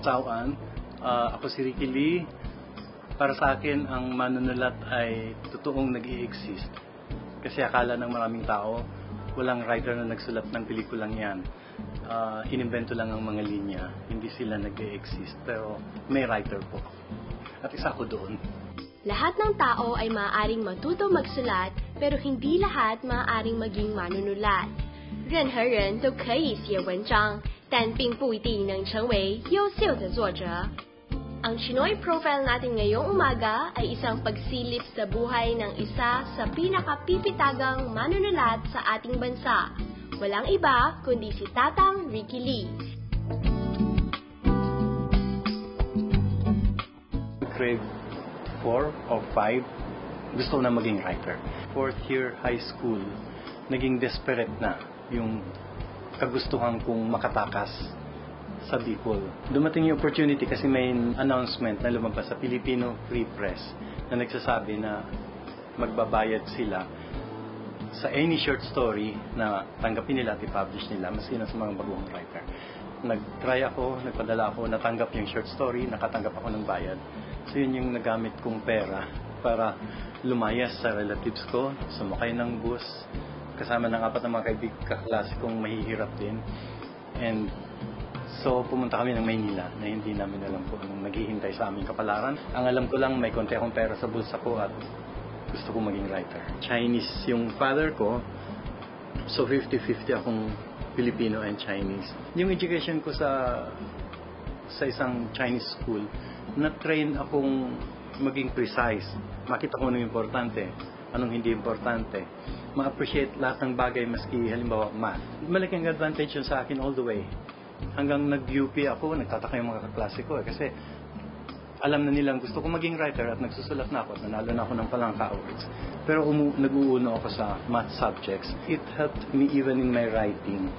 Tawan. Ako si Ricky Lee. Para sa akin, ang manunulat ay totoong nag-i-exist. Kasi akala ng maraming tao, walang writer na nagsulat ng pelikulang yan. Inimbento lang ang mga linya. Hindi sila nag-i-exist. Pero may writer po. At isa ko doon. Lahat ng tao ay maaaring matuto magsulat, pero hindi lahat maaaring maging manunulat. 任何人都可以写文章，但并不一定能成为优秀的作者。Ang Chinoy Profile natin ngayong umaga ay isang pagsilip sa buhay ng isa sa pinakapipitagang manunulat sa ating bansa. Walang iba kundi si Tatang Ricky Lee. Grade 4 or 5, gusto ko na maging writer. 4th year high school, naging desperate na yung kagustuhan kong makatakas sa Bicol. Dumating yung opportunity kasi may announcement na lumabas sa Filipino Free Press na nagsasabi na magbabayad sila sa any short story na tanggapin nila at i-publish nila, maski na sa mga baguhang writer. Nag-try ako, nagpadala ako, natanggap yung short story, nakatanggap ako ng bayad. So yun yung nagamit kong pera para lumayas sa relatives ko, sumakay ng bus, kasama ng 4 na mga kaklase kong mahihirap din. And so pumunta kami ng Maynila na hindi namin alam kung anong naghihintay sa aming kapalaran. Ang alam ko lang, may konti akong pera sa bulsa ko at gusto kong maging writer. Chinese yung father ko, so 50-50 akong Filipino and Chinese. Yung education ko sa isang Chinese school, na-train akong maging precise. Makita ko anong importante, anong hindi importante. Ma-appreciate lahat ng bagay, maski halimbawa math. Malaking advantage yun sa akin all the way. Hanggang nag-UP ako, nagtataka yung mga kaklase ko kasi alam na nilang gusto ko maging writer at nagsusulat na ako at nanalo na ako ng Palangka Awards. Pero nag-uuno ako sa math subjects. It helped me even in my writing.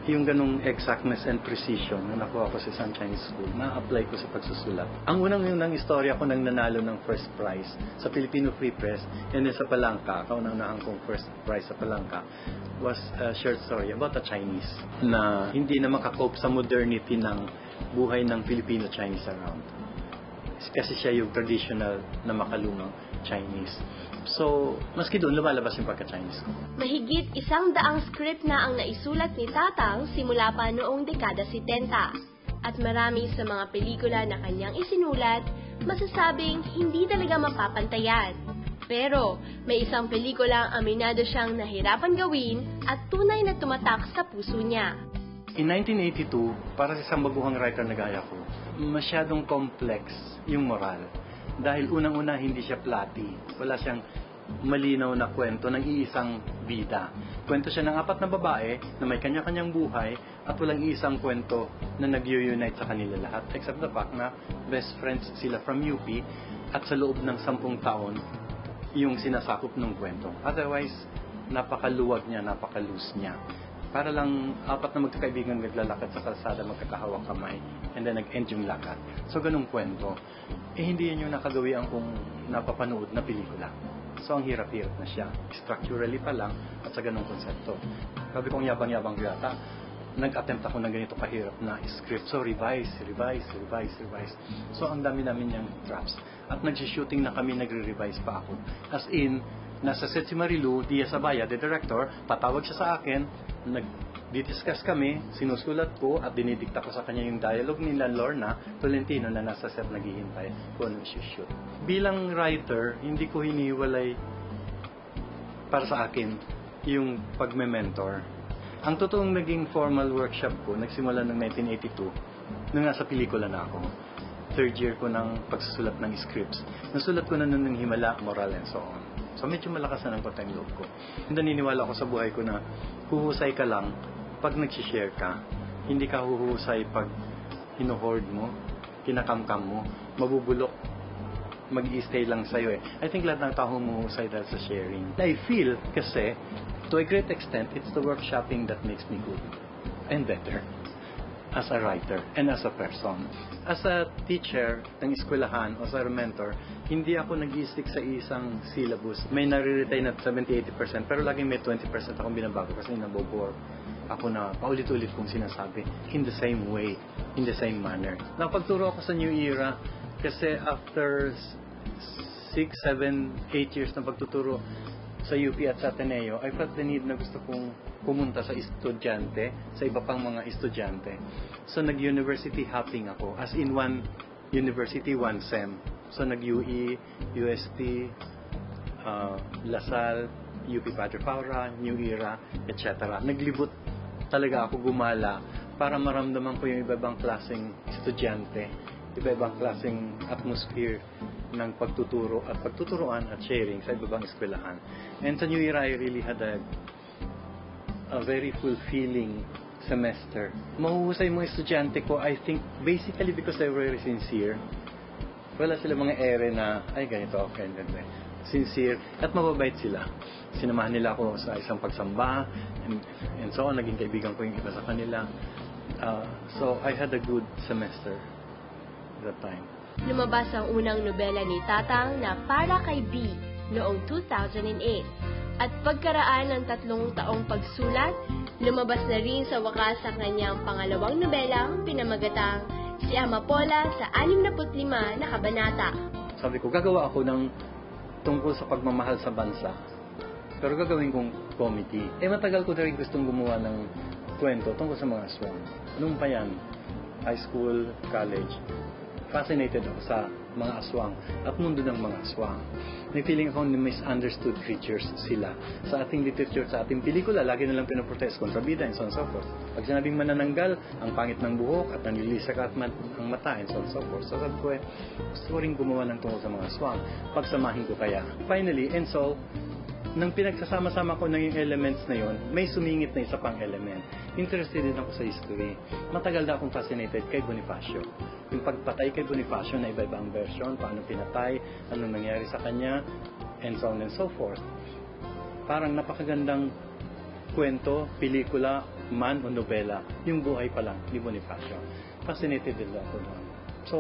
Yung ganong exactness and precision na nakuha ko sa isang Chinese school, na-apply ko sa pagsusulat. Ang unang istorya ko nang nanalo ng first prize sa Filipino Free Press and then sa Palangka, kaunang-unahang kong first prize sa Palangka, was a short story about a Chinese na hindi na makakope sa modernity ng buhay ng Filipino-Chinese around. Kasi siya yung traditional na makalumang Chinese. So, maski doon, lumalabas yung pagka-Chinese ko. Mahigit 100 script na ang naisulat ni Tatang simula pa noong dekada 70. At marami sa mga pelikula na kanyang isinulat, masasabing hindi talaga mapapantayan. Pero, may isang pelikulang aminado siyang nahirapan gawin at tunay na tumatak sa puso niya. In 1982, para sa isang baguhang writer na gaya ko, masyadong complex yung moral. Dahil unang-una hindi siya plotty. Wala siyang malinaw na kwento ng iisang bida. Kwento siya ng 4 na babae na may kanya-kanyang buhay at walang iisang kwento na nag-unite sa kanila lahat. Except the fact na best friends sila from UP at sa loob ng 10 taon yung sinasakop ng kwento. Otherwise, napakaluwag niya, napaka-loose niya. Para lang 4 na magkakaibigan naglalakad sa kalsada, magkakahawak kamay, and then nag-end yung lakad. So, ganung kwento. Hindi yan yung nakagawian kong napapanood na pelikula. So, ang hirap-hirap na siya. Structurally pa lang, at sa ganung konsepto. Sabi kong yabang-yabang yata, nag-attempt ako ng ganito kahirap na script. So, revise. So, ang dami namin niyang drafts. At nag-shooting na kami, nagre-revise pa ako. As in, nasa set si Marilu Diaz Abaya, the director, patawag siya sa akin, nag-discuss kami, sinusulat ko at dinidikta ko sa kanya yung dialogue nila Lorna Tolentino na nasa set naghihintay kung ano shoot. Bilang writer, hindi ko hiniwalay para sa akin yung pagme-mentor. Ang totoong naging formal workshop ko, nagsimula ng 1982, nung nasa pelikula na ako. 3rd year ko ng pagsusulat ng scripts. Nasulat ko na nun ng Himala, Moral, and so on. So medyo malakas na ng konting loob ko. Naniniwala ako sa buhay ko na huhusay ka lang pag nag-share ka. Hindi ka huhusay pag hinuhoard mo, kinakamkam mo, mabubulok, mag-i-stay lang sa'yo eh. I think lahat ng tao humuhusay dahil sa sharing. I feel kasi, to a great extent, it's the workshopping that makes me good and better as a writer and as a person. As a teacher ng eskwelahan o as a mentor, hindi ako nag-i-stick sa isang syllabus. May nare-retain na 70-80%, pero laging may 20% akong binabago kasi nabobore. ako na paulit-ulit kong sinasabi in the same way, in the same manner. Napagturo ako sa New Era kasi after 6, 7, 8 years na pagtuturo sa UP at sa Ateneo, I felt the need na gusto kong pumunta sa estudyante, sa iba pang mga estudyante. So nag-university hopping ako, as in one university, one SEM. So nag-UE, UST, Lasal, UP Padre Paura, New Era, etc. Naglibot talaga ako, gumala para maramdaman ko yung iba-ibang klaseng estudyante, iba-ibang klaseng atmosphere ng pagtuturo at pagtuturuan at sharing sa iba-ibang eskwelahan. And sa New Era, I really had a very fulfilling semester. Mahuhusay mga estudyante ko, I think, basically because they were very sincere. Wala sila mga ere na, ay ganito, okay, ganito. Sincere, at mababait sila. Sinamahan nila ako sa isang pagsamba, and so on, naging kaibigan ko yung iba sa kanila. So, I had a good semester at that time. Lumabas ang unang nobela ni Tatang na Para Kay B noong 2008. At pagkaraan ng 3 taong pagsulat, lumabas na rin sa wakas ang kanyang pangalawang nobelang pinamagatang Si Amapola sa 65 na kabanata. Sabi ko, gagawa ako ng tungkol sa pagmamahal sa bansa. Pero gagawin kong comedy. Matagal ko na rin gustong gumawa ng kwento tungkol sa mga aswang. Noong pa yan, high school, college, fascinated ako sa mga aswang at mundo ng mga aswang. May feeling akong misunderstood creatures sila. Sa ating literature, sa ating pelikula, lagi nilang pinoprotest kontrabida and so on and so forth. Pag sinabing manananggal, ang pangit ng buhok at nanlilisak at ang mata and so on and so forth. So sabi ko gusto ko rin gumawa ng tungkol sa mga aswang. Pagsamahin ko kaya. Finally, and so, nang pinagsasama-sama ko ng yung elements na yon, may sumingit na isa pang element. Interested din ako sa history. Matagal na akong fascinated kay Bonifacio. Yung pagpatay kay Bonifacio na iba-ibang version, paano pinatay, anong nangyari sa kanya, and so on and so forth. Parang napakagandang kwento, pelikula, man o nobela, yung buhay pa lang ni Bonifacio. Fascinated din ako doon. So,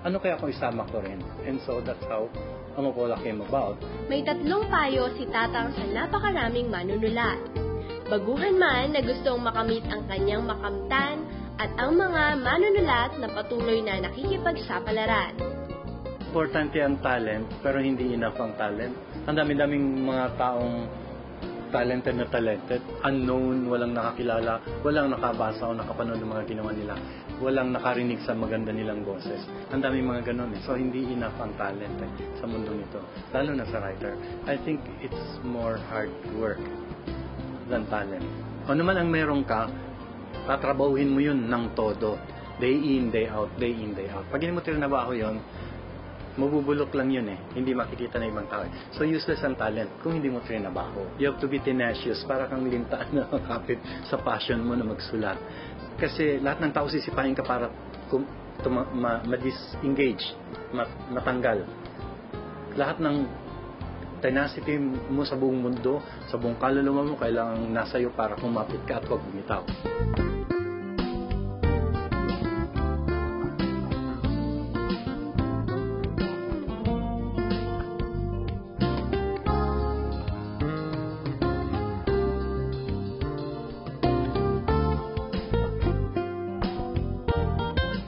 ano kaya kung isama ko rin? And so, that's how Amapola came about. May 3 payo si Tatang sa napakaraming manunulat. Baguhan man na gustong makamit ang kanyang makamtan at ang mga manunulat na patuloy na nakikipagsapalaran. Importante ang talent, pero hindi enough ang talent. Ang dami-daming mga taong talented, unknown, walang nakakilala, walang nakabasa o nakapanood ng mga ginawa nila, walang nakarinig sa maganda nilang boses. Ang daming mga ganun So, hindi enough ang talent sa mundong ito. Lalo na sa writer. I think it's more hard work than talent. Ano man ang meron ka, tatrabahuhin mo yun ng todo. Day in, day out, day in, day out. Pag hindi mo trinabaho yun, mabubulok lang yun hindi makikita na ibang tao. So useless ang talent kung hindi mo trinabaho. You have to be tenacious para kang lintaan na makapit sa passion mo na magsulat. Kasi lahat ng tao sisipahin ka para ma-disengage, matanggal. Lahat ng tenacity mo sa buong mundo, sa buong kaluluwa mo, kailangan nasa iyo para kumapit ka at huwag bumitaw.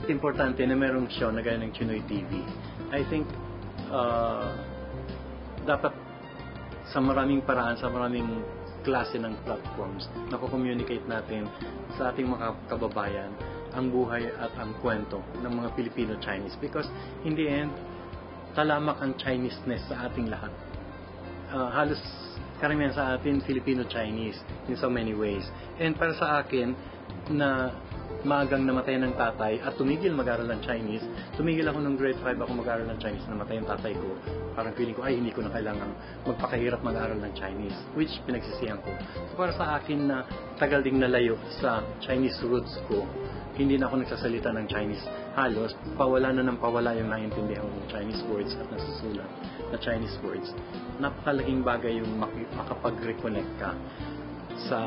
Importante na merong show na gaya ng Chinoy TV. I think dapat sa maraming paraan, sa maraming klase ng platforms, napo-communicate natin sa ating mga kababayan ang buhay at ang kwento ng mga Filipino-Chinese, because in the end, talamak ang Chinese-ness sa ating lahat. Halos karamihan sa atin Filipino-Chinese in so many ways. And para sa akin, na maagang namatay ng tatay at tumigil mag-aral ng Chinese. Tumigil ako nung grade 5 ako mag-aral ng Chinese, namatay yung tatay ko. Parang feeling ko, ay hindi ko na kailangan magpakahirap mag-aral ng Chinese, which pinagsisihan ko. So para sa akin na tagal ding nalayo sa Chinese roots ko, hindi na ako nagsasalita ng Chinese halos, pawala na ng pawala yung naiintindihan ng Chinese words at nasusulat na Chinese words. Napakalaking bagay yung makapag-reconnect ka sa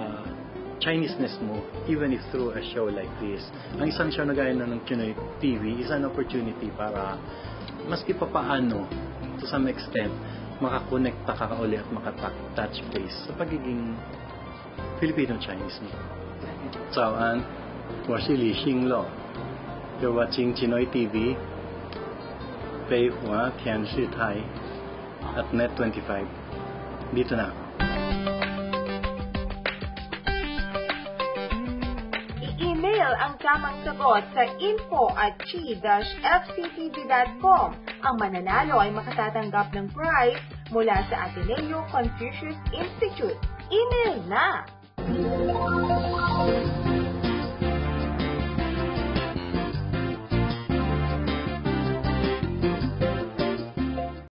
Chinese-ness mo, even if through a show like this. Ang isang show na gaya ng Chinoy TV is an opportunity para maski pa paano, to some extent, makakonekta ka uli at makatouch base sa pagiging Filipino-Chinese mo. 早安，我是李兴乐。You're watching Chinoy TV, 北华电视台 at Net25. Dito na ako. I-email ang tamang sagot sa info@chi-fctv.com. Ang mananalo ay makatatanggap ng prize mula sa Ateneo Confucius Institute. Email na!